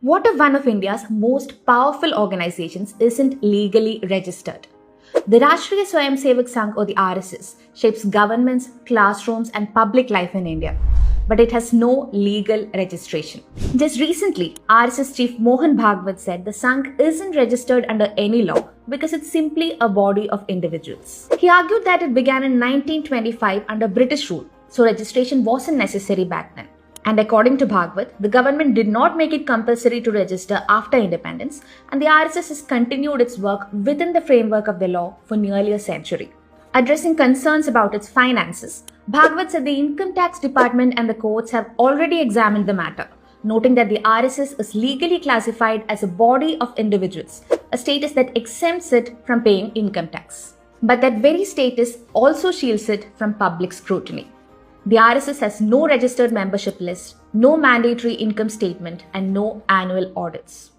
What if one of India's most powerful organizations isn't legally registered? The Rashtriya Swayamsevak Sangh or the RSS shapes governments, classrooms, and public life in India, but it has no legal registration. Just recently, RSS chief Mohan Bhagwat said the Sangh isn't registered under any law because it's simply a body of individuals. He argued that it began in 1925 under British rule, so registration wasn't necessary back then. And according to Bhagwat, the government did not make it compulsory to register after independence, and the RSS has continued its work within the framework of the law for nearly a century. Addressing concerns about its finances, Bhagwat said the Income Tax Department and the courts have already examined the matter, noting that the RSS is legally classified as a body of individuals, a status that exempts it from paying income tax. But that very status also shields it from public scrutiny. The RSS has no registered membership list, no mandatory income statement, and no annual audits.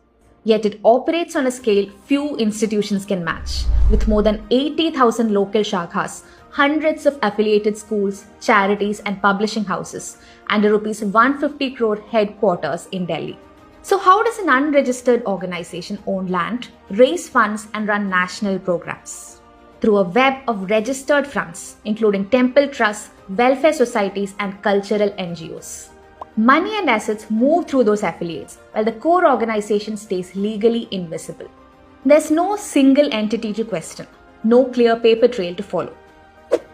Yet it operates on a scale few institutions can match, with more than 80,000 local shakhas, hundreds of affiliated schools, charities, and publishing houses, and a Rs 150 crore headquarters in Delhi. So, how does an unregistered organization own land, raise funds, and run national programs? Through a web of registered fronts, including temple trusts, welfare societies, and cultural NGOs. Money and assets move through those affiliates, while the core organization stays legally invisible. There's no single entity to question, no clear paper trail to follow.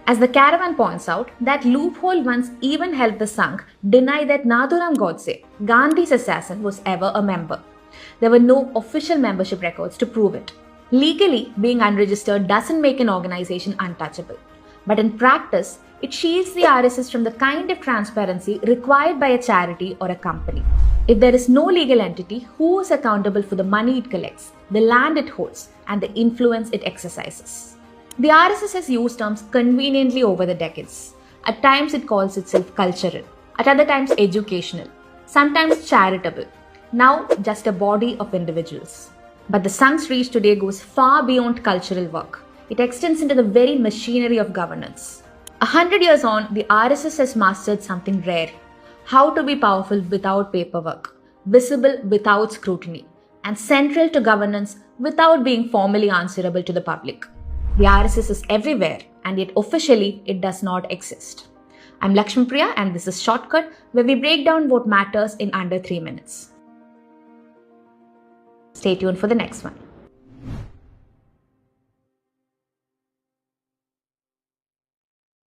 As the Caravan points out, that loophole once even helped the Sangh deny that Nathuram Godse, Gandhi's assassin, was ever a member. There were no official membership records to prove it. Legally, being unregistered doesn't make an organization untouchable. But in practice, it shields the RSS from the kind of transparency required by a charity or a company. If there is no legal entity, who is accountable for the money it collects, the land it holds, and the influence it exercises? The RSS has used terms conveniently over the decades. At times it calls itself cultural, at other times educational, sometimes charitable, now just a body of individuals. But the Sangh's reach today goes far beyond cultural work. It extends into the very machinery of governance. 100 years on, the RSS has mastered something rare: how to be powerful without paperwork, visible without scrutiny, and central to governance without being formally answerable to the public. The RSS is everywhere, and yet officially it does not exist. I'm Lakshmi Priya, and this is Shortcut, where we break down what matters in under 3 minutes. Stay tuned for the next one.